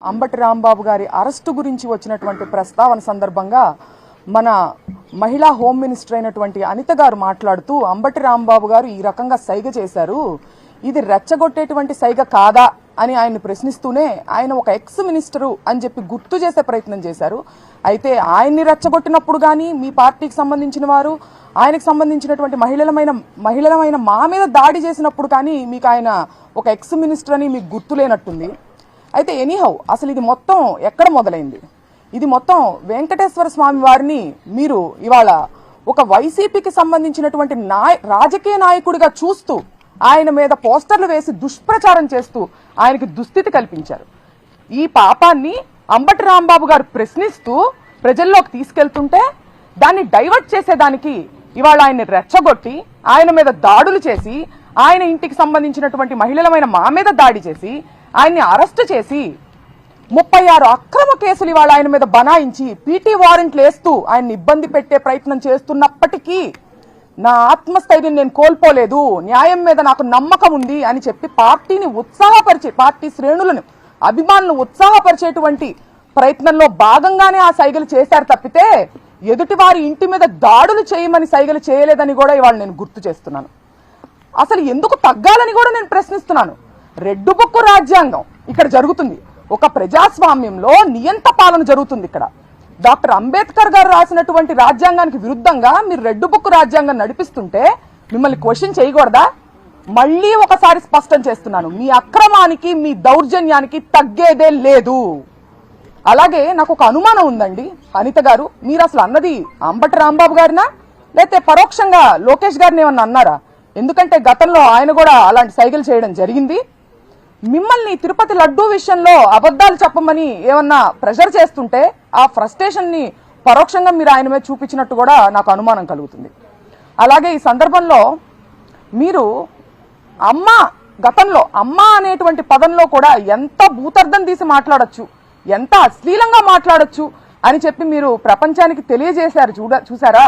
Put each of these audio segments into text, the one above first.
అంబటి రాంబాబు గారి అరెస్టు గురించి వచ్చినటువంటి ప్రస్తావన సందర్భంగా మన మహిళా హోమ్ మినిస్టర్ అయినటువంటి అనిత గారు మాట్లాడుతూ అంబటి రాంబాబు గారు ఈ రకంగా సైగ చేశారు, ఇది రెచ్చగొట్టేటువంటి సైగ కాదా అని ఆయన ప్రశ్నిస్తూనే ఆయన ఒక ఎక్స్ మినిస్టరు అని చెప్పి గుర్తు చేసే ప్రయత్నం చేశారు. అయితే ఆయన్ని రెచ్చగొట్టినప్పుడు కానీ మీ పార్టీకి సంబంధించిన వారు ఆయనకు సంబంధించినటువంటి మహిళలమైన మా మీద దాడి చేసినప్పుడు కానీ మీకు ఆయన ఒక ఎక్స్ మినిస్టర్ అని మీకు గుర్తు లేనట్టుంది. అయితే ఎనీహౌ అసలు ఇది మొత్తం ఎక్కడ మొదలైంది? ఇది మొత్తం వెంకటేశ్వర స్వామి వారిని మీరు ఇవాళ ఒక వైసీపీకి సంబంధించినటువంటి రాజకీయ నాయకుడిగా చూస్తూ ఆయన మీద పోస్టర్లు వేసి దుష్ప్రచారం చేస్తూ ఆయనకి దుస్థితి కల్పించారు. ఈ పాపాన్ని అంబటి రాంబాబు గారు ప్రశ్నిస్తూ ప్రజల్లోకి తీసుకెళ్తుంటే దాన్ని డైవర్ట్ చేసేదానికి ఇవాళ ఆయన్ని రెచ్చగొట్టి ఆయన మీద దాడులు చేసి ఆయన ఇంటికి సంబంధించినటువంటి మహిళలమైన మా మీద దాడి చేసి ఆయన్ని అరెస్టు చేసి 36 అక్రమ కేసులు ఇవాళ ఆయన మీద బనాయించి పీటీ వారెంట్లు వేస్తూ ఆయన్ని ఇబ్బంది పెట్టే ప్రయత్నం చేస్తున్నప్పటికీ నా ఆత్మస్థైర్యం నేను కోల్పోలేదు, న్యాయం మీద నాకు నమ్మకం ఉంది అని చెప్పి పార్టీని ఉత్సాహపరిచే పార్టీ శ్రేణులను అభిమానులను ఉత్సాహపరిచేటువంటి ప్రయత్నంలో భాగంగానే ఆ సైగలు చేశారు తప్పితే ఎదుటి వారి ఇంటి మీద దాడులు చేయమని సైగలు చేయలేదని కూడా ఇవాళ నేను గుర్తు చేస్తున్నాను. అసలు ఎందుకు తగ్గాలని కూడా నేను ప్రశ్నిస్తున్నాను. రెడ్ బుక్ రాజ్యాంగం ఇక్కడ జరుగుతుంది. ఒక ప్రజాస్వామ్యంలో నియంత పాలన జరుగుతుంది. ఇక్కడ డాక్టర్ అంబేద్కర్ గారు రాసినటువంటి రాజ్యాంగానికి విరుద్ధంగా మీరు రెడ్ బుక్ రాజ్యాంగం నడిపిస్తుంటే మిమ్మల్ని క్వశ్చన్ చేయకూడదా? మళ్ళీ ఒకసారి స్పష్టం చేస్తున్నాను, మీ అక్రమానికి మీ దౌర్జన్యానికి తగ్గేదే లేదు. అలాగే నాకు ఒక అనుమానం ఉందండి అనిత గారు, మీరు అసలు అన్నది అంబటి రాంబాబు గారినా లేకపోతే పరోక్షంగా లోకేష్ గారిని ఏమన్నా అన్నారా? ఎందుకంటే గతంలో ఆయన కూడా అలాంటి సైకిల్ చేయడం జరిగింది. మిమ్మల్ని తిరుపతి లడ్డూ విషయంలో అబద్ధాలు చెప్పమని ఏమన్నా ప్రెషర్ చేస్తుంటే ఆ ఫ్రస్ట్రేషన్ ని పరోక్షంగా మీరు ఆయన మీద చూపించినట్టు కూడా నాకు అనుమానం కలుగుతుంది. అలాగే ఈ సందర్భంలో మీరు గతంలో అమ్మ అనేటువంటి పదంలో కూడా ఎంత భూతర్థం తీసి మాట్లాడొచ్చు, ఎంత అశ్లీలంగా మాట్లాడొచ్చు అని చెప్పి మీరు ప్రపంచానికి తెలియజేశారు. చూసారా?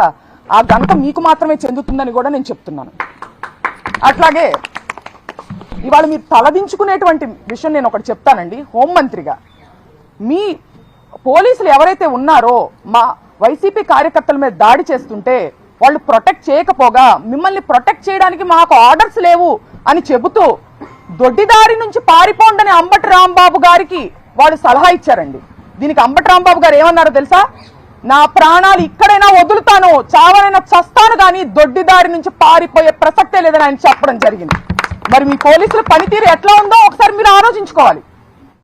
ఆ ఘనత మీకు మాత్రమే చెందుతుందని కూడా నేను చెప్తున్నాను. అట్లాగే ఇవాళ మీరు తలదించుకునేటువంటి విషయం నేను ఒకటి చెప్తానండి. హోంమంత్రిగా మీ పోలీసులు ఎవరైతే ఉన్నారో మా వైసీపీ కార్యకర్తల మీద దాడి చేస్తుంటే వాళ్ళు ప్రొటెక్ట్ చేయకపోగా మిమ్మల్ని ప్రొటెక్ట్ చేయడానికి మాకు ఆర్డర్స్ లేవు అని చెబుతూ దొడ్డిదారి నుంచి పారిపోండని అంబటి రాంబాబు గారికి వాళ్ళు సలహా ఇచ్చారండి. దీనికి అంబటి రాంబాబు గారు ఏమన్నారో తెలుసా? నా ప్రాణాలు ఇక్కడైనా వదులుతాను, చావనైనా చస్తాను, కానీ దొడ్డిదారి నుంచి పారిపోయే ప్రసక్తే లేదని ఆయన చెప్పడం జరిగింది. మరి మీ పోలీసుల పనితీరు ఎట్లా ఉందో ఒకసారి మీరు ఆలోచించుకోవాలి.